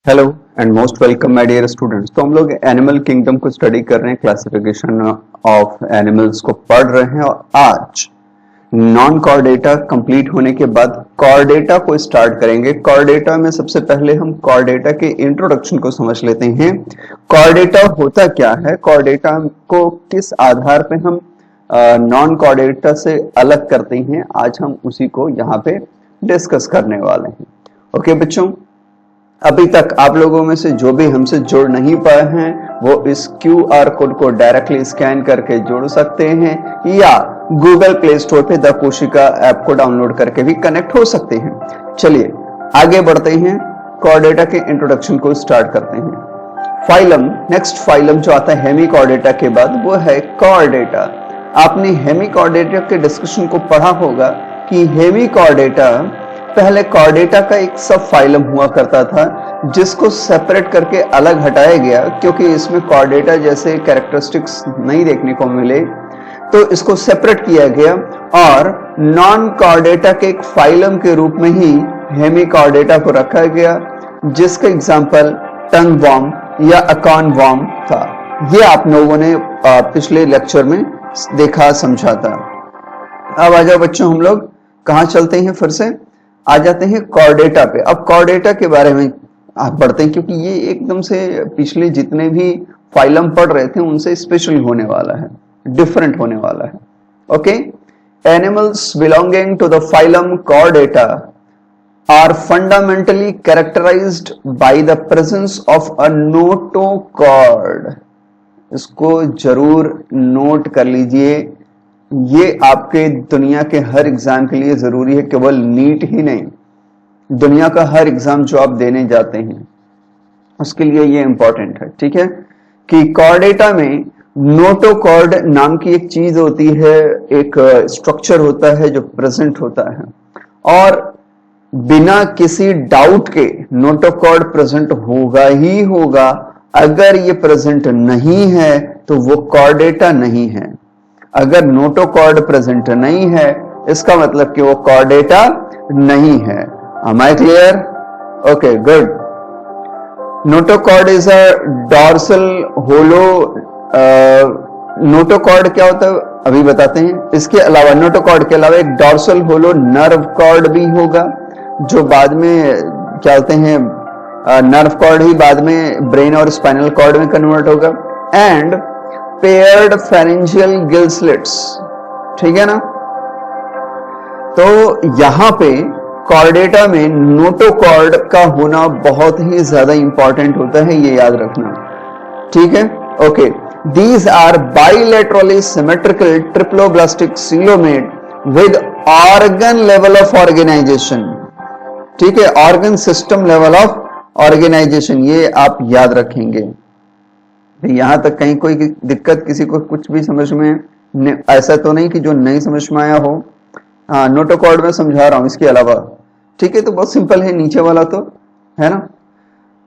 Hello and most welcome my dear students. तो हम लोग एनिमल किंगडम को स्टडी कर रहे हैं, क्लासिफिकेशन ऑफ एनिमल्स को पढ़ रहे हैं और आज नॉन कॉर्डेटा कंप्लीट होने के बाद कॉर्डेटा को स्टार्ट करेंगे। कॉर्डेटा में सबसे पहले हम कॉर्डेटा के इंट्रोडक्शन को समझ लेते हैं। कॉर्डेटा होता क्या है, कॉर्डेटा को किस आधार पे हम नॉन कॉर्डेटा से अलग करते हैं, आज हम उसी को यहाँ पे डिस्कस करने वाले हैं। ओके बच्चों, अभी तक आप लोगों में से जो भी हमसे जुड़ नहीं पाए हैं वो इस QR कोड को डायरेक्टली स्कैन करके जुड़ सकते हैं या गूगल प्ले स्टोर पे द कोशिका ऐप को डाउनलोड करके भी कनेक्ट हो सकते हैं। चलिए आगे बढ़ते हैं, कॉर्डेटा के इंट्रोडक्शन को स्टार्ट करते हैं। फाइलम, नेक्स्ट फाइलम जो आता है हेमिकॉर्डेटा के बाद वो है कॉर्डेटा। आपने हेमिकॉर्डेटा के डिस्कशन को पढ़ा होगा कि हेमिकॉर्डेटा पहले कॉर्डेटा का एक सब फाइलम हुआ करता था जिसको सेपरेट करके अलग हटाया गया क्योंकि इसमें कॉर्डेटा जैसे कैरेक्टरिस्टिक्स नहीं देखने को मिले, तो इसको सेपरेट किया गया और नॉन कॉर्डेटा के एक फाइलम के रूप में ही हेमिकॉर्डेटा को रखा गया, जिसका एग्जांपल टंग वॉर्म या अकॉन वॉर्म था। ये आप लोगों ने पिछले लेक्चर में देखा समझा था। अब आ जाओ बच्चों, हम लोग कहाँ चलते हैं, फिर से आ जाते हैं कॉर्डेटा पे। अब कॉर्डेटा के बारे में आप पढ़ते हैं क्योंकि ये एकदम से पिछले जितने भी फाइलम पढ़ रहे थे उनसे स्पेशल होने वाला है, डिफरेंट होने वाला है। Okay, animals belonging to the phylum Chordata are fundamentally characterised by the presence of a notochord. इसको जरूर नोट कर लीजिए, ये आपके दुनिया के हर एग्जाम के लिए जरूरी है, केवल नीट ही नहीं, दुनिया का हर एग्जाम जो आप देने जाते हैं उसके लिए ये इंपॉर्टेंट है। ठीक है कि कॉर्डेटा में नोटोकॉर्ड नाम की एक चीज होती है, एक स्ट्रक्चर होता है जो प्रेजेंट होता है और बिना किसी डाउट के नोटोकॉर्ड प्रेजेंट होगा ही होगा। अगर ये प्रेजेंट नहीं है तो वो कॉर्डेटा नहीं है। अगर नोटोकॉर्ड प्रेजेंट नहीं है इसका मतलब कि वो कॉर्डेटा नहीं है। Am I clear? Okay, good. Notochord is a dorsal hollow. Notochord क्या होता है अभी बताते हैं। इसके अलावा नोटोकॉर्ड के अलावा एक डॉर्सल होलो नर्व कॉर्ड भी होगा जो बाद में क्या होते हैं, नर्व कॉर्ड ही बाद में ब्रेन और स्पाइनल कॉर्ड में कन्वर्ट होगा। And paired pharyngeal gill slits, ठीक है ना। तो यहां पे कॉर्डेटा में नोटोकॉर्ड का होना बहुत ही ज्यादा इंपॉर्टेंट होता है, ये याद रखना। ठीक है, okay. These are bilaterally symmetrical triploblastic coelomate with organ level of organisation. ठीक है, organ system level of organisation, ये आप याद रखेंगे। यहां तक कहीं कोई दिक्कत, किसी को कुछ भी समझ में ऐसा तो नहीं कि जो नहीं समझ में आया हो। हाँ, नोटोकॉर्ड में समझा रहा हूं इसके अलावा। ठीक है, तो बहुत सिंपल है नीचे वाला तो, है ना।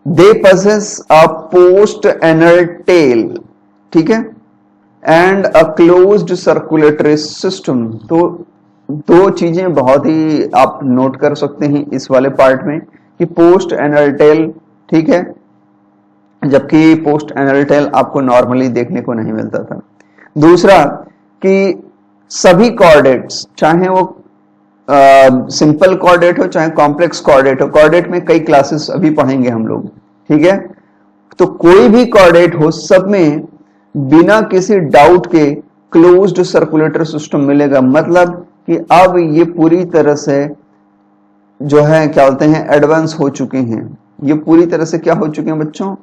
They possess a post anal tell, ठीक है, and a closed circulatory system. तो दो चीजें बहुत ही आप नोट कर सकते हैं इस वाले पार्ट में कि पोस्ट एनल टेल, ठीक है, जबकि पोस्ट एनल टेल आपको नॉर्मली देखने को नहीं मिलता था। दूसरा कि सभी कॉर्डेट्स, चाहे वो सिंपल कॉर्डेट हो चाहे कॉम्प्लेक्स कॉर्डेट हो, कॉर्डेट में कई क्लासेस अभी पढ़ेंगे हम लोग, ठीक है, तो कोई भी कॉर्डेट हो सब में बिना किसी डाउट के क्लोज्ड सर्कुलेटरी सिस्टम मिलेगा। मतलब कि अब ये पूरी तरह से जो है क्या बोलते हैं, एडवांस हो चुके हैं। ये पूरी तरह से क्या हो चुके हैं बच्चों,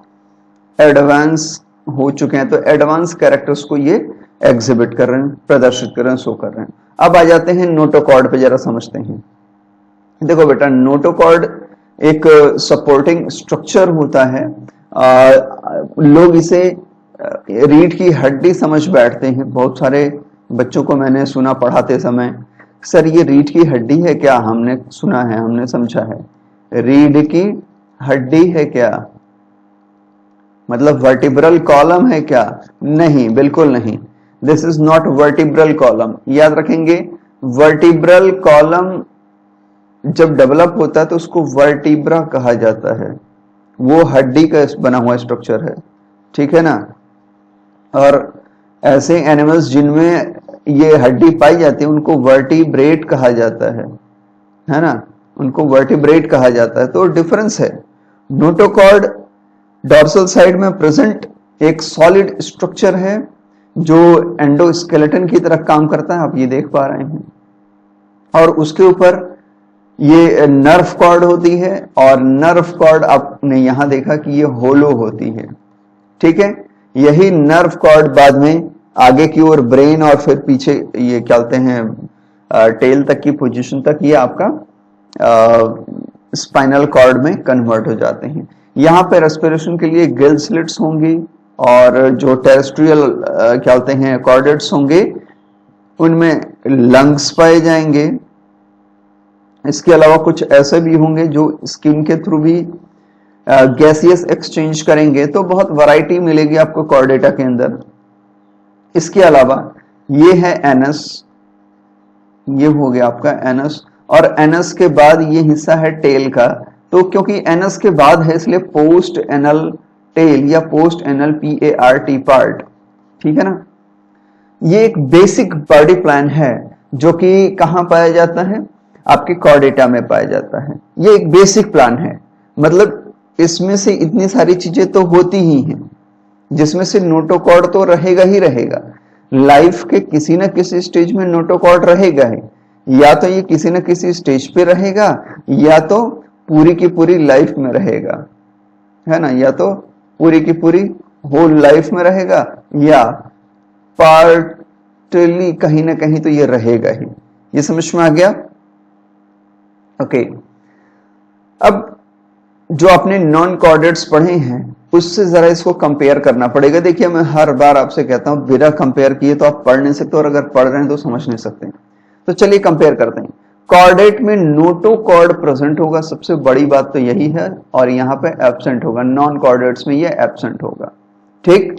एडवांस हो चुके हैं। तो एडवांस कैरेक्टर्स को ये एग्जिबिट कर रहे हैं, प्रदर्शित कर रहे हैं, शो कर रहे हैं। अब आ जाते हैं नोटोकॉर्ड पे, जरा समझते हैं। देखो बेटा, नोटोकॉर्ड एक सपोर्टिंग स्ट्रक्चर होता है। लोग इसे रीढ़ की हड्डी समझ बैठते हैं। बहुत सारे बच्चों को मैंने सुना पढ़ाते समय, सर ये रीढ़ की हड्डी है क्या? हमने सुना है, हमने समझा है, रीढ़ की हड्डी है क्या, मतलब वर्टिब्रल कॉलम है क्या? नहीं, बिल्कुल नहीं। This is not vertebral column. याद रखेंगे, वर्टिब्रल कॉलम जब डेवलप होता है तो उसको वर्टिब्रा कहा जाता है। वो हड्डी का बना हुआ स्ट्रक्चर है, ठीक है ना। और ऐसे एनिमल्स जिनमें ये हड्डी पाई जाती है उनको वर्टिब्रेट कहा जाता है ना, उनको वर्टिब्रेट कहा जाता है। तो डिफरेंस है, नोटोकॉर्ड डॉर्सल साइड में प्रेजेंट एक सॉलिड स्ट्रक्चर है जो एंडोस्केलेटन की तरह काम करता है, आप ये देख पा रहे हैं, और उसके ऊपर ये नर्व कॉर्ड होती है, और नर्व कॉर्ड आपने यहां देखा कि ये होलो होती है, ठीक है। यही नर्व कॉर्ड बाद में आगे की ओर ब्रेन और फिर पीछे ये क्या कहते हैं टेल तक की पोजीशन तक ये आपका स्पाइनल कॉर्ड में कन्वर्ट हो जाते हैं। यहाँ पे रेस्पिरेशन के लिए गिल स्लिट्स होंगी, और जो टेरेस्ट्रियल क्या कहते हैं कॉर्डेट्स होंगे उनमें लंग्स पाए जाएंगे। इसके अलावा कुछ ऐसे भी होंगे जो स्किन के थ्रू भी गैसियस एक्सचेंज करेंगे, तो बहुत वैरायटी मिलेगी आपको कॉर्डेटा के अंदर। इसके अलावा ये है एनस, ये हो गया आपका एनस, और एनस के बाद ये हिस्सा है टेल का। तो क्योंकि एनस के बाद है इसलिए पोस्ट एनल टेल या पोस्ट एनल PART पार्ट, ठीक है ना। ये एक बेसिक बॉडी प्लान है जो कि कहां पाया जाता है, आपके कॉर्डेटा में पाया जाता है। ये एक बेसिक प्लान है, मतलब इसमें से इतनी सारी चीजें तो होती ही हैं, जिसमें से नोटोकॉर्ड तो रहेगा ही रहेगा। लाइफ के किसी न किसी स्टेज में नोटोकॉर्ड रहेगा ही, या तो ये किसी न किसी स्टेज पे रहेगा, या तो पूरी की पूरी लाइफ में रहेगा, है ना, या तो पूरी की पूरी होल लाइफ में रहेगा, या पार्टली कहीं ना कहीं तो ये रहेगा ही। ये समझ में आ गया? ओके। अब जो आपने नॉन कॉर्डेट्स पढ़े हैं उससे जरा इसको कंपेयर करना पड़ेगा। देखिए मैं हर बार आपसे कहता हूं बिना कंपेयर किए तो आप पढ़ नहीं सकते, और अगर पढ़ रहे हैं तो समझ नहीं सकते। तो चलिए कंपेयर करते हैं। कॉर्डेट में नोटोकॉर्ड प्रेजेंट होगा, सबसे बड़ी बात तो यही है, और यहां पे एब्सेंट होगा। नॉन कॉर्डेट्स में ये एब्सेंट होगा, ठीक।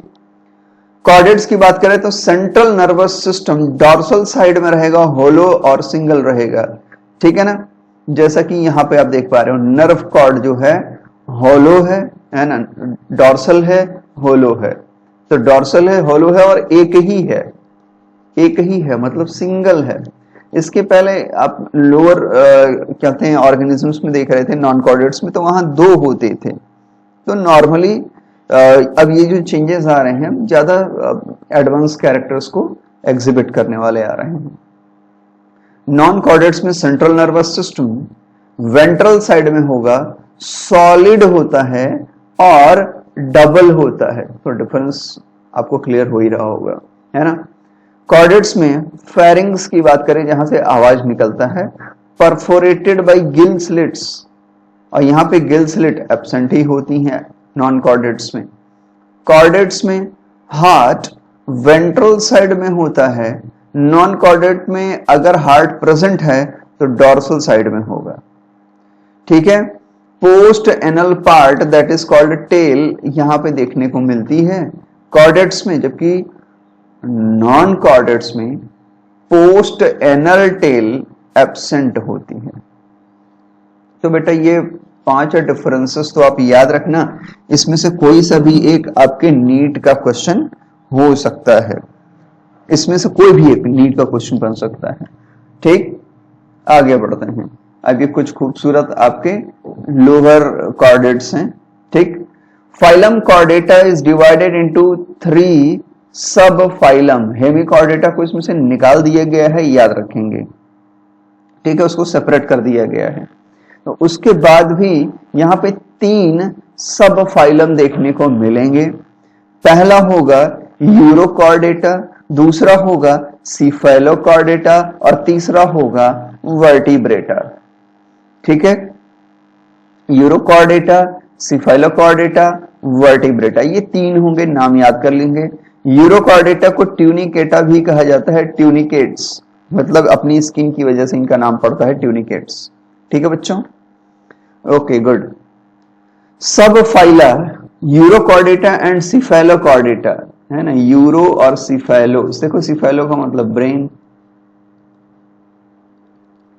कॉर्डेट्स की बात करें तो central nervous system dorsal side में रहेगा, होलो और सिंगल रहेगा, ठीक है ना। जैसा कि यहां पे आप देख पा रहे हो, नर्व कॉर्ड जो है होलो है ना, डॉर्सल है, होलो है। तो डॉर्सल है, होलो है, और एक ही है मतलब सिंगल है। इसके पहले आप लोअर क्या कहते हैं ऑर्गेनिजम्स में देख रहे थे, नॉन कॉर्डेट्स में, तो वहां दो होते थे। तो नॉर्मली अब ये जो चेंजेस आ रहे हैं ज्यादा एडवांस कैरेक्टर्स को एग्जिबिट करने वाले आ रहे हैं। नॉन कॉर्डेट्स में central nervous system ventral side में होगा, सॉलिड होता है और डबल होता है। तो डिफरेंस आपको क्लियर हो ही रहा होगा, है ना। कॉर्डेट्स में फेरिंग्स की बात करें, जहां से आवाज निकलता है, परफोरेटेड बाय गिल स्लिट्स, और यहां पे गिल स्लिट एब्सेंट ही होती हैं नॉन कॉर्डेट्स में। कॉर्डेट्स में हार्ट वेंट्रल साइड में होता है, नॉन कॉर्डेट में अगर हार्ट प्रेजेंट है तो डॉर्सल साइड में होगा, ठीक है। Post anal part that is called tail यहां पे देखने को मिलती है कॉर्डेट्स में, जबकि नॉन कॉर्डेट्स में पोस्ट एनल टेल एब्सेंट होती है। तो बेटा ये 5 डिफरेंसेस तो आप याद रखना, इसमें से कोई सा भी एक आपके नीट का क्वेश्चन हो सकता है, इसमें से कोई भी एक नीट का क्वेश्चन बन सकता है, ठीक। आगे बढ़ते हैं। आगे कुछ खूबसूरत आपके लोअर कॉर्डेट्स हैं, ठीक। Phylum Chordata is divided into 3 सब फाइलम। हेमिकॉर्डेटा को इसमें से निकाल दिया गया है, याद रखेंगे, ठीक है, उसको सेपरेट कर दिया गया है। तो उसके बाद भी यहां पे 3 सब फाइलम देखने को मिलेंगे। पहला होगा यूरोकॉर्डेटा, दूसरा होगा सीफेलोकॉर्डेटा, और तीसरा होगा वर्टिब्रेटा, ठीक है। यूरोकॉर्डेटा, सीफेलोकॉर्डेटा, वर्टिब्रेटा, ये 3 होंगे, नाम याद कर लेंगे। यूरोकॉर्डेटा को ट्यूनिकेटा भी कहा जाता है, ट्यूनिकेट्स मतलब अपनी स्किन की वजह से इनका नाम पड़ता है ट्यूनिकेट्स, ठीक है बच्चों। Okay good. सब फाइला यूरोकॉर्डेटा एंड सीफेलोकॉर्डेटा, है ना, यूरो और सीफेलो। देखो सीफेलो का मतलब ब्रेन,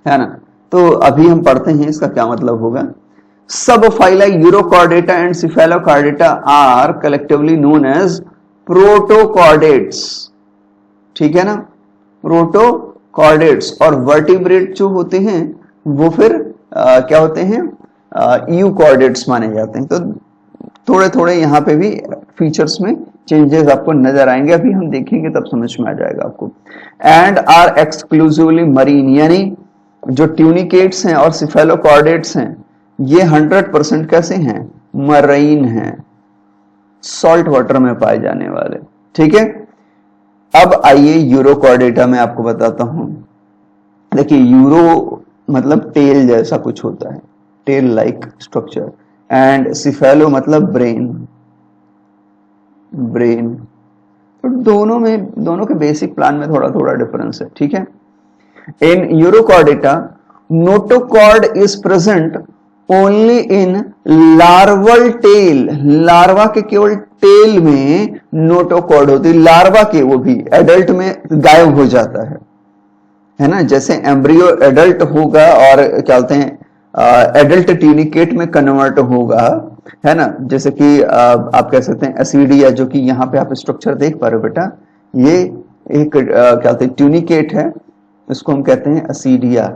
है ना। तो अभी हम पढ़ते हैं इसका क्या मतलब होगा। Subphyla urochordata and cephalochordata are collectively known as protochordates, ठीक है ना, प्रोटोकॉर्डेट्स। और वर्टिब्रेट जो होते हैं वो फिर क्या होते हैं, यूकॉर्डेट्स माने जाते हैं। तो थोड़े थोड़े यहाँ पे भी फीचर्स में चेंजेस आपको नजर आएंगे, अभी हम देखेंगे तब समझ में आ जाएगा आपको। एंड आर एक्सक्लूसिवली मरीन, यानी जो ट्यूनिकेट्स हैं और सिफेलोकॉर्डेट्स हैं ये 100% कैसे हैं, मरीन हैं, सॉल्ट वाटर में पाए जाने वाले, ठीक है। अब आइए यूरोकॉर्डेटा में आपको बताता हूं। देखिए यूरो मतलब टेल जैसा कुछ होता है, tail like structure, and cephalo मतलब ब्रेन, ब्रेन। तो दोनों के बेसिक प्लान में थोड़ा थोड़ा डिफरेंस है, ठीक है। In urochordata notochord is present only in larval tail, larva के केवल टेल में नोटोकॉर्ड होती है, लार्वा के, वो भी एडल्ट में गायब हो जाता है ना। जैसे एम्ब्रियो एडल्ट होगा और क्या बोलते हैं एडल्ट ट्यूनिकेट में कन्वर्ट होगा, है ना। जैसे कि आप कह सकते हैं एसिडिया, जो कि यहाँ पे आप स्ट्रक्चर देख पा रहे हो बेटा, ये एक क्या बोलते हैं ट्यूनिकेट है, इसको हम कहते हैं एसिडिया,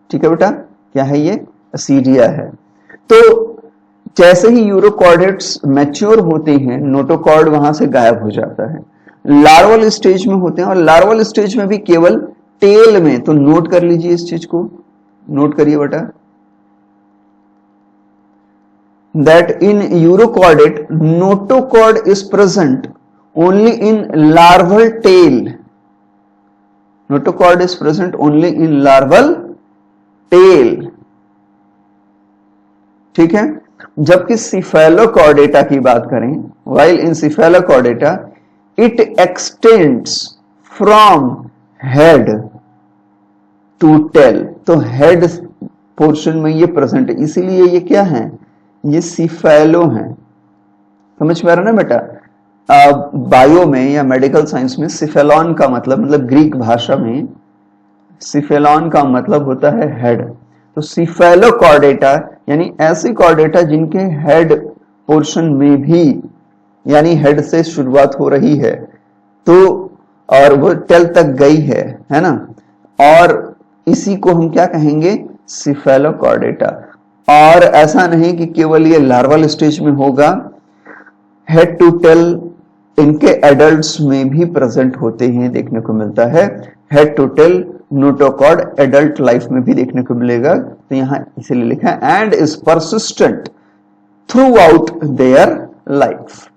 ठीक है बेटा, क्या है ये, एसिडिया है। तो जैसे ही यूरोकॉर्डेट्स मैच्योर होते हैं नोटोकॉर्ड वहां से गायब हो जाता है, लार्वल स्टेज में होते हैं, और लार्वल स्टेज में भी केवल टेल में। तो नोट कर लीजिए इस चीज को, नोट करिए बेटा, that in urochordate notochord is present only in larval tail, notochord is present only in larval tail, ठीक है। जबकि सिफेलोकॉर्डेटा की बात करें, while in Cephalochordata it extends from head to tail, तो हेड पोर्शन में ये प्रेजेंट है, इसीलिए ये क्या है, ये सिफेलो है। समझ में आ रहा ना बेटा। बायो में या मेडिकल साइंस में सिफेलॉन का मतलब ग्रीक भाषा में सिफेलॉन का मतलब होता है हेड। तो सिफेलोकॉर्डेटा यानी ऐसे कॉर्डेटा जिनके हेड पोर्शन में भी, यानी हेड से शुरुआत हो रही है तो, और वो टेल तक गई है ना, और इसी को हम क्या कहेंगे, सिफेलोकॉर्डेटा। और ऐसा नहीं कि केवल ये लार्वल स्टेज में होगा, हेड टू टेल इनके एडल्ट्स में भी प्रेजेंट होते हैं, देखने को मिलता है। Head to tail notochord adult life में भी देखने को मिलेगा, तो यहां इसलिए लिखा है and is persistent through out their life,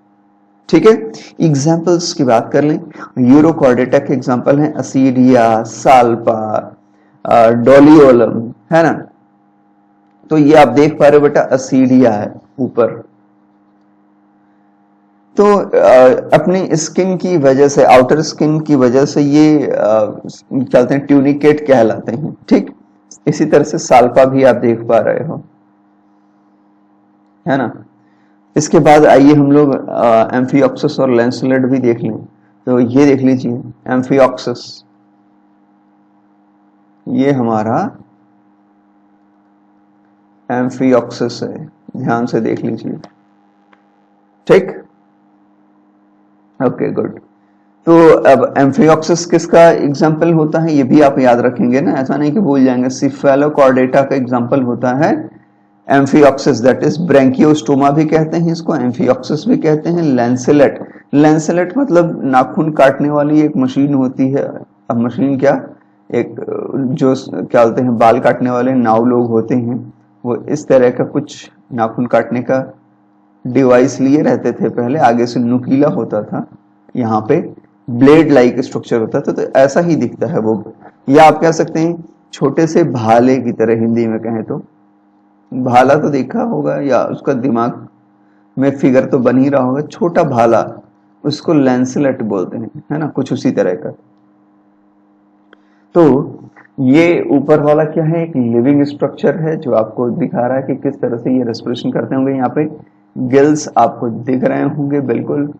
ठीक है। एग्जाम्पल्स की बात कर लें, यूरोकॉर्डेटा के एग्जाम्पल हैं असीडिया, साल्पा, डोलियोलम, है ना। तो ये आप देख पा रहे हो बेटा, असीडिया है ऊपर। तो अपनी स्किन की वजह से, आउटर स्किन की वजह से ये चलते हैं ट्यूनिकेट कहलाते हैं, ठीक। इसी तरह से साल्पा भी आप देख पा रहे हो, है ना। इसके बाद आइए हम लोग एम्फिऑक्सिस और लैंसलेट भी देख लें। तो ये देख लीजिए एम्फिऑक्सिस, ये हमारा एम्फिऑक्सिस है, ध्यान से देख लीजिए, ठीक, ओके गुड। तो अब एम्फिऑक्सिस किसका एग्जाम्पल होता है, ये भी आप याद रखेंगे ना, ऐसा नहीं कि भूल जाएंगे। सिफेलोकॉर्डेटा का एग्जाम्पल होता है एम्फिऑक्सिस, दैट इज ब्रैंकियोस्टोमा भी कहते हैं इसको, एम्फिऑक्सिस भी कहते हैं। लैंसेलेट, लैंसेलेट मतलब नाखून काटने वाली एक मशीन होती है। अब मशीन क्या, एक जो क्या बोलते हैं बाल काटने वाले नाव लोग होते हैं, वो इस तरह का कुछ नाखून काटने का डिवाइस लिए रहते थे पहले, आगे से नुकीला होता था, यहाँ पे ब्लेड लाइक स्ट्रक्चर होता था, तो ऐसा ही दिखता है वो। या आप कह सकते हैं छोटे से भाले की तरह, हिंदी में कहें तो भाला तो देखा होगा, या उसका दिमाग में फिगर तो बन ही रहा होगा, छोटा भाला, उसको लैंसलेट बोलते हैं, है ना, कुछ उसी तरह का। तो ये ऊपर वाला क्या है, एक लिविंग स्ट्रक्चर है जो आपको दिखा रहा है कि किस तरह से ये रेस्पिरेशन करते होंगे। यहाँ पे गिल्स आपको दिख रहे होंगे बिल्कुल,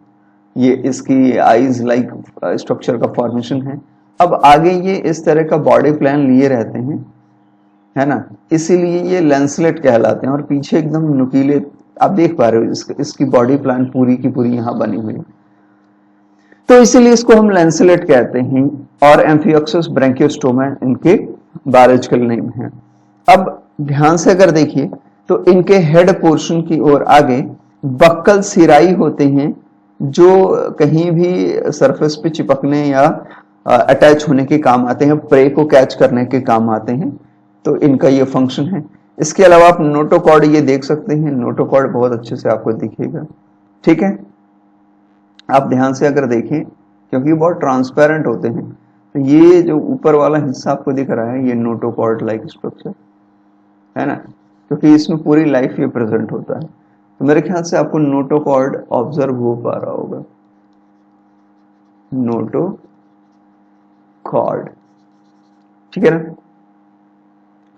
ये इसकी आईज लाइक स्ट्रक्चर का फॉर्मेशन है। अब आगे ये इस तरह का बॉडी प्लान लिए रहते हैं, है ना, इसीलिए ये लैंसलेट कहलाते हैं। और पीछे एकदम नुकीले आप देख पा रहे हो, इसकी बॉडी प्लान पूरी की पूरी यहाँ बनी हुई है, तो इसीलिए इसको हम लैंसलेट कहते हैं। और एम्फियोक्सिस ब्रैंकियोस्टोमा इनके बायोलॉजिकल नेम है। अब ध्यान से अगर देखिए तो इनके हेड पोर्शन की ओर आगे बक्कल सिराई होते हैं, जो कहीं भी सरफेस पे चिपकने या अटैच होने के काम आते हैं, प्रे को कैच करने के काम आते हैं, तो इनका ये फंक्शन है। इसके अलावा आप नोटोकॉर्ड ये देख सकते हैं, नोटोकॉर्ड बहुत अच्छे से आपको दिखेगा, ठीक है। आप ध्यान से अगर देखें, क्योंकि बहुत ट्रांसपेरेंट होते हैं, तो ये जो ऊपर वाला हिस्सा आपको दिख रहा है, ये नोटोकॉर्ड लाइक स्ट्रक्चर है ना, क्योंकि इसमें पूरी लाइफ ये प्रेजेंट होता है। तो मेरे ख्याल से आपको नोटोकॉर्ड ऑब्जर्व हो पा रहा होगा, नोटोकॉर्ड, ठीक है ना,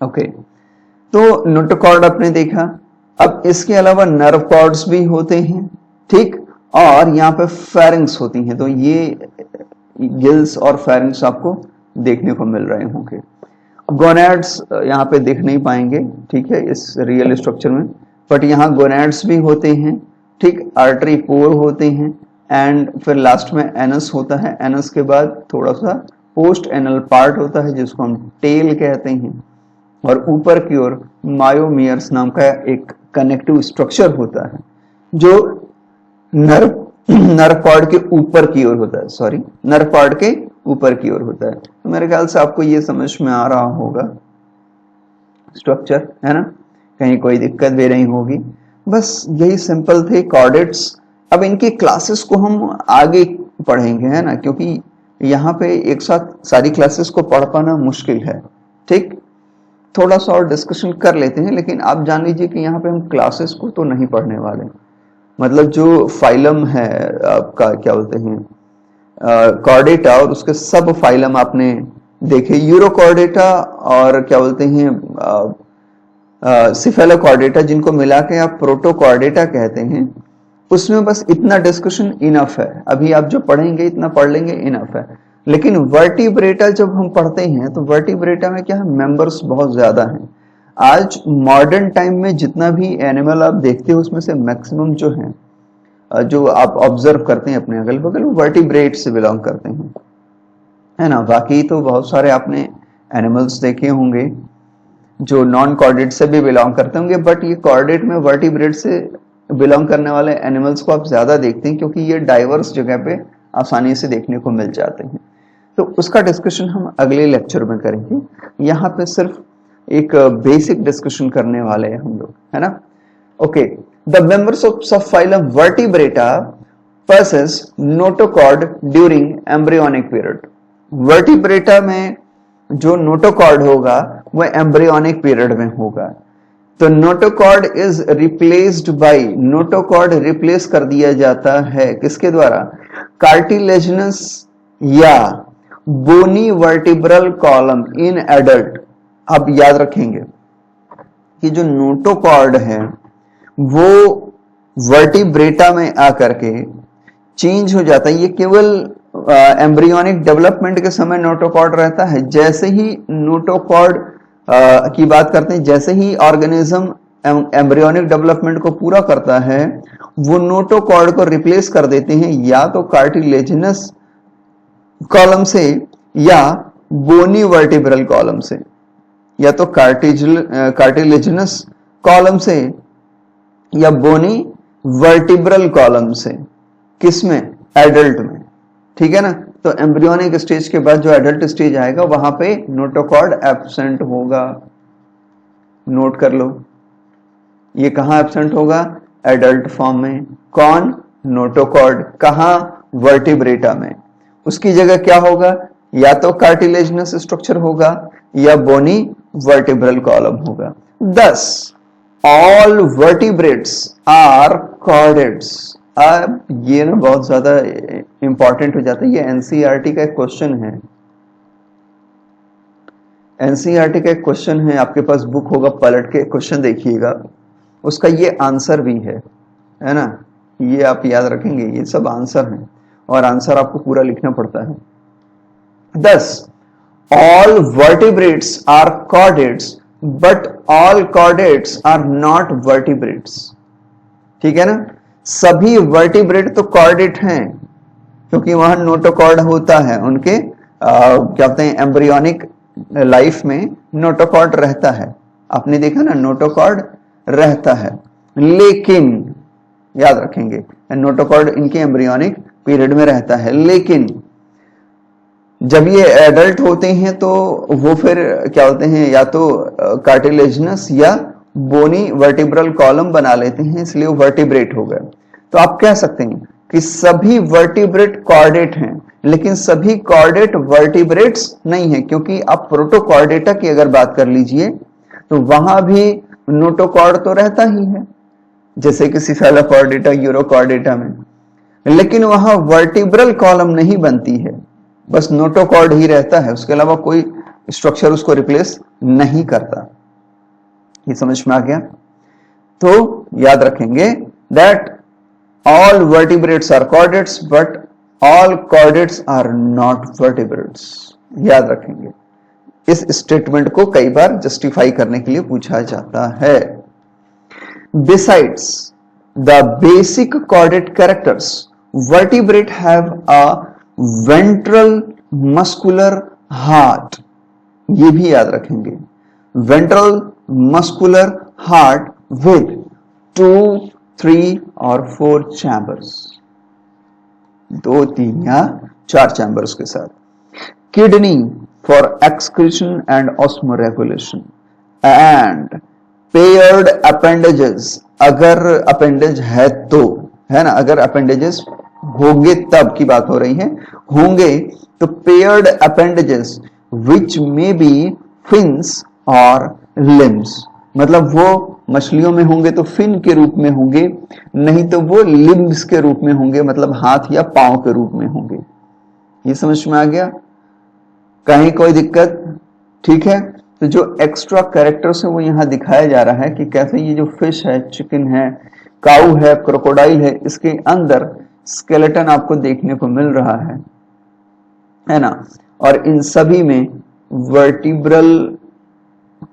ओके। तो नोटोकॉर्ड आपने देखा। अब इसके अलावा नर्व कॉर्ड्स भी होते हैं, ठीक, और यहाँ पे फेरिंग्स होती हैं, तो ये गिल्स और फेरिंग्स आपको देखने को मिल रहे होंगे। गोनैड्स यहाँ पे दिख नहीं पाएंगे, ठीक है, इस रियल स्ट्रक्चर में, बट यहाँ गोनैड्स भी होते हैं, ठीक, आर्टरी पोर होते हैं, एंड फिर लास्ट में एनस होता है। एनस के बाद थोड़ा सा पोस्ट एनल पार्ट होता है जिसको हम टेल कहते हैं, और ऊपर की ओर मायोमियर्स नाम का एक कनेक्टिव स्ट्रक्चर होता है जो नर्व कॉर्ड के ऊपर की ओर होता है, सॉरी, नर्व कॉर्ड के ऊपर की ओर होता है। तो मेरे ख्याल से आपको ये समझ में आ रहा होगा स्ट्रक्चर, है ना, कहीं कोई दिक्कत भी नहीं होगी। बस यही सिंपल थे कॉर्डेट्स। अब इनकी क्लासेस को हम आगे पढ़ेंगे, है ना, क्योंकि यहाँ पे एक साथ सारी क्लासेस को पढ़ पाना मुश्किल है, ठीक। थोड़ा सा और डिस्कशन कर लेते हैं, लेकिन आप जान लीजिए कि यहाँ पे हम क्लासेस को तो नहीं पढ़ने वाले। मतलब जो फाइलम है आपका, क्या बोलते हैं, कॉर्डेटा, और उसके सब फाइलम आपने देखे, यूरोकॉर्डेटा और क्या बोलते हैं सिफेलोकॉर्डेटा, जिनको मिला के आप प्रोटोकॉर्डेटा कहते हैं, उसमें बस इतना डिस्कशन इनफ है। अभी आप जो पढ़ेंगे इतना पढ़ लेंगे, इनफ है। लेकिन वर्टिब्रेटा जब हम पढ़ते हैं तो वर्टिब्रेटा में क्या है, मेंबर्स बहुत ज्यादा हैं। आज मॉडर्न टाइम में जितना भी एनिमल आप देखते हो उसमें से मैक्सिमम जो है, जो आप ऑब्जर्व करते हैं अपने अगल बगल, वो वर्टिब्रेट से बिलोंग करते हैं, है ना। बाकी तो बहुत सारे आपने एनिमल्स देखे होंगे जो नॉन कॉर्डेट से भी बिलोंग करते होंगे, बट ये कॉर्डेट में वर्टिब्रेट से बिलोंग करने वाले एनिमल्स को आप ज्यादा देखते हैं, क्योंकि ये डाइवर्स जगह पे आसानी से देखने को मिल जाते हैं। तो उसका डिस्कशन हम अगले लेक्चर में करेंगे। यहाँ पे सिर्फ एक बेसिक डिस्कशन करने वाले हैं हम लोग, है ना। Okay, the members of subphylum vertebrata possess notochord during embryonic period। Vertebrata में जो नोटोकॉर्ड होगा वह एम्ब्रियोनिक पीरियड में होगा। तो notochord is replaced by, notochord replace कर दिया जाता है किसके द्वारा, कार्टिलेजिनस या बोनी वर्टिब्रल कॉलम इन एडल्ट। आप याद रखेंगे कि जो नोटोकॉर्ड है वो वर्टिब्रेटा में आकर के चेंज हो जाता है। ये केवल एम्ब्रियोनिक डेवलपमेंट के समय नोटोकॉर्ड रहता है। जैसे ही नोटोकॉर्ड की बात करते हैं, जैसे ही ऑर्गेनिज्म एम्ब्रियोनिक डेवलपमेंट को पूरा करता है, वो नोटोकॉर्ड को रिप्लेस कर देते हैं या तो कार्टिलेजिनस कॉलम से या बोनी वर्टिब्रल कॉलम से, या तो कार्टिलेजिनस कॉलम से या बोनी वर्टिब्रल कॉलम से। किसमें, एडल्ट में, ठीक है ना। तो एम्ब्रियोनिक स्टेज के बाद जो एडल्ट स्टेज आएगा वहां पे नोटोकॉर्ड एब्सेंट होगा। नोट कर लो, ये कहां एब्सेंट होगा, एडल्ट फॉर्म में। कौन, नोटोकॉर्ड। कहां, वर्टिब्रेटा में। उसकी जगह क्या होगा, या तो कार्टिलेजिनस स्ट्रक्चर होगा या बोनी वर्टिब्रल कॉलम होगा। Thus, all vertebrates are chordates। अब ये ना बहुत ज्यादा इंपॉर्टेंट हो जाता है, ये एनसीईआरटी का एक क्वेश्चन है। एनसीईआरटी का एक क्वेश्चन है, आपके पास बुक होगा, पलट के क्वेश्चन देखिएगा, उसका ये आंसर भी है ना। ये आप याद रखेंगे, ये सब आंसर है और आंसर आपको पूरा लिखना पड़ता है। Thus, all vertebrates are chordates but all chordates are not vertebrates. ठीक है ना, सभी वर्टिब्रेट तो कॉर्डेट हैं क्योंकि वहां नोटोकॉर्ड होता है, उनके क्या कहते हैं एम्ब्रियोनिक लाइफ में नोटोकॉर्ड रहता है। आपने देखा ना, नोटोकॉर्ड रहता है, लेकिन याद रखेंगे नोटोकॉर्ड इनके एम्ब्रियोनिक पीरियड में रहता है, लेकिन जब ये एडल्ट होते हैं तो वो फिर क्या होते हैं, या तो कार्टिलेजिनस या बोनी वर्टिब्रल कॉलम बना लेते हैं, इसलिए वो वर्टिब्रेट हो गए। तो आप कह सकते हैं कि सभी वर्टिब्रेट कॉर्डेट हैं, लेकिन सभी कॉर्डेट वर्टिब्रेट्स नहीं है, क्योंकि आप प्रोटोकॉर्डेटा की अगर बात कर लीजिए तो वहां भी नोटोकॉर्ड तो रहता ही है, जैसे कि सिफेलोकॉर्डेटा, यूरोकॉर्डेटा में, लेकिन वहां वर्टिब्रल कॉलम नहीं बनती है, बस नोटोकॉर्ड ही रहता है, उसके अलावा कोई स्ट्रक्चर उसको रिप्लेस नहीं करता। ये समझ में आ गया? तो याद रखेंगे that all vertebrates are chordates but all chordates are not vertebrates. याद रखेंगे, इस स्टेटमेंट को कई बार जस्टिफाई करने के लिए पूछा जाता है। Besides the basic chordate characters, vertebrate have a ventral muscular heart। ये भी याद रखेंगे, ventral muscular heart with 2, 3 और 4 chambers, 2, 3 या 4 चैम्बर्स के साथ। Kidney for excretion and osmoregulation and paired appendages, अगर अपेंडेज है तो, है ना, अगर अपेंडेजेस होंगे तब की बात हो रही है, होंगे तो paired appendages which may be fins और लिम्स, मतलब वो मछलियों में होंगे तो फिन के रूप में होंगे, नहीं तो वो लिम्स के रूप में होंगे, मतलब हाथ या पांव के रूप में होंगे। ये समझ में आ गया? कहीं कोई दिक्कत? ठीक है, तो जो एक्स्ट्रा कैरेक्टर्स है वो यहां दिखाया जा रहा है कि कैसे ये जो फिश है, चिकन है, काऊ है, क्रोकोडाइल है, इसके अंदर स्केलेटन आपको देखने को मिल रहा है ना, और इन सभी में वर्टिब्रल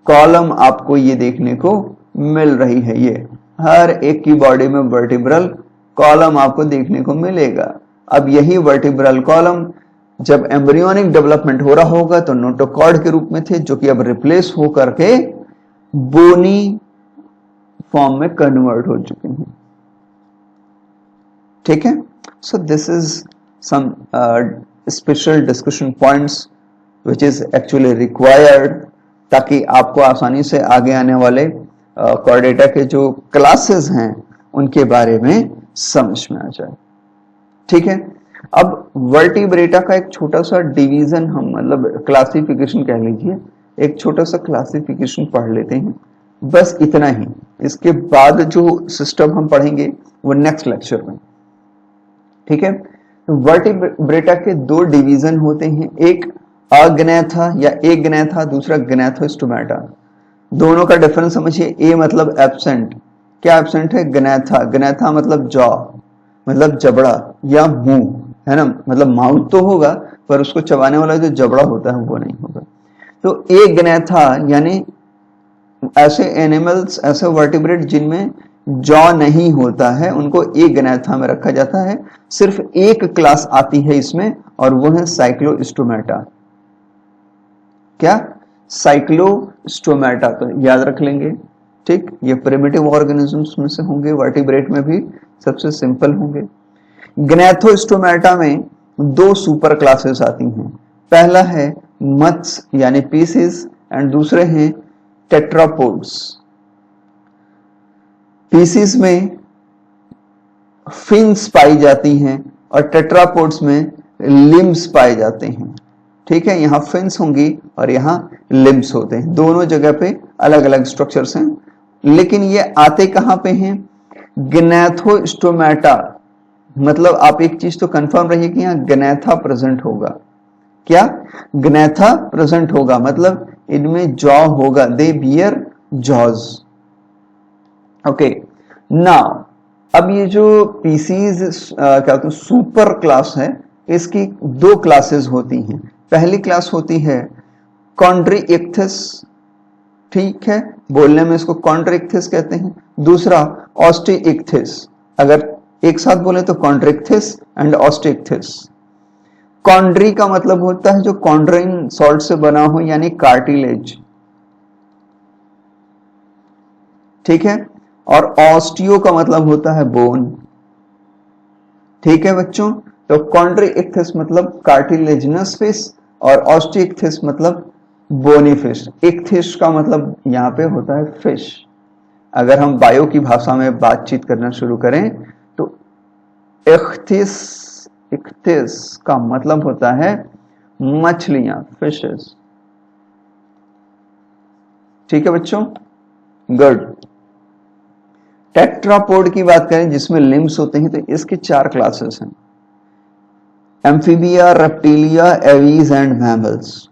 कॉलम आपको ये देखने को मिल रही है। ये हर एक की बॉडी में वर्टिब्रल कॉलम आपको देखने को मिलेगा। अब यही वर्टिब्रल कॉलम जब एम्ब्रियोनिक डेवलपमेंट हो रहा होगा तो नोटोकॉर्ड के रूप में थे, जो कि अब रिप्लेस हो करके बोनी फॉर्म में कन्वर्ट हो चुके हैं। ठीक है, so this is some special discussion points which is actually required, ताकि आपको आसानी से आगे आने वाले कॉर्डेटा के जो क्लासेस हैं उनके बारे में समझ में आ जाए। ठीक है, अब वर्टिब्रेटा का एक छोटा सा डिवीजन, हम मतलब क्लासिफिकेशन कह लीजिए, एक छोटा सा क्लासिफिकेशन पढ़ लेते हैं, बस इतना ही। इसके बाद जो सिस्टम हम पढ़ेंगे वो नेक्स्ट लेक्चर में। ठीक है, वर्टिब्रेटा के 2 डिवीजन होते हैं, एक अग्नैथा या एग्नैथा, दूसरा ग्नैथोस्टोमेटा। दोनों का डिफरेंस समझिए। ए मतलब एब्सेंट, क्या एब्सेंट है? ग्नैथा। ग्नैथा मतलब जॉ, मतलब जबड़ा या मुंह, है ना, मतलब माउथ तो होगा पर उसको चबाने वाला जो जबड़ा होता है वो नहीं होगा। तो एग्नैथा यानी ऐसे एनिमल्स, ऐसे वर्टिब्रेट जिनमें जॉ नहीं होता है, उनको एग्नैथा में रखा जाता है। सिर्फ एक क्लास आती है इसमें और वो है साइक्लोस्टोमेटा। क्या? साइक्लोस्टोमेटा, तो याद रख लेंगे। ठीक, ये प्रिमिटिव ऑर्गेनिजम्स में से होंगे, वर्टिब्रेट में भी सबसे सिंपल होंगे। ग्नैथोस्टोमेटा में 2 सुपर क्लासेस आती हैं। पहला है मत्स्य यानी पीसेस एंड दूसरे हैं टेट्रापोड्स। पीसेस में फिन्स पाई जाती हैं और टेट्रापोड्स में लिम्स पाए जाते हैं। ठीक है, यहां फिन्स होंगी और यहां लिम्स होते हैं। दोनों जगह पे अलग अलग स्ट्रक्चर्स हैं, लेकिन ये आते कहां पे हैं? ग्नैथोस्टोमेटा, मतलब आप एक चीज तो कंफर्म रहिए कि यहां ग्नैथा प्रेजेंट होगा। क्या? ग्नैथा प्रेजेंट होगा, मतलब इनमें जॉ होगा, दे बियर जॉज। ओके, नाउ अब ये जो पीसीज क्या कहते हैं सुपर क्लास है, इसकी 2 क्लासेस होती हैं। पहली क्लास होती है कॉन्ड्रिइक्थिस ठीक है, बोलने में इसको कॉन्ट्रिक्थिस कहते हैं। दूसरा ऑस्टिइक्थिस, अगर एक साथ बोले तो कॉन्ट्रिक्थिस एंड ऑस्टिइक्थिस। कॉन्ड्री का मतलब होता है जो कॉन्ड्रिंग सॉल्ट से बना हो, यानी कार्टिलेज, ठीक है। और ऑस्टियो का मतलब होता है बोन, ठीक है बच्चों। तो कॉन्ड्रिइक्थिस मतलब कार्टिलेजिनस फिश और ऑस्टिइक्थिस मतलब बोनी फिश। इक्थिस का मतलब यहां पे होता है फिश। अगर हम बायो की भाषा में बातचीत करना शुरू करें तो इक्थिस का मतलब होता है मछलियां, फिशेस, ठीक है बच्चों, गुड। टेट्रापोड की बात करें जिसमें लिम्स होते हैं, तो इसके 4 क्लासेस हैं, amphibia, reptilia, aves and mammals,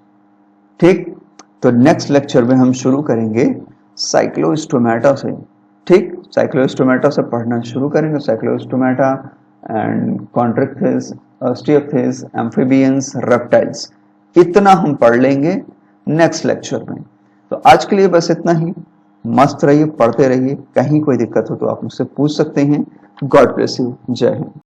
ठीक। तो नेक्स्ट लेक्चर में हम शुरू करेंगे साइक्लोस्टोमेटा से, ठीक। साइक्लोस्टोमेटा से पढ़ना शुरू करेंगे, साइक्लोस्टोमेटा एंड कॉन्ट्रिक्थिस, ऑस्टिइक्थिस, एम्फीबियंस, रेप्टाइल्स, इतना हम पढ़ लेंगे नेक्स्ट लेक्चर में। तो आज के लिए बस इतना ही। मस्त रहिए, पढ़ते रहिए, कहीं कोई दिक्कत हो तो आप मुझसे पूछ सकते हैं। गॉड ब्लेस यू, जय हिंद।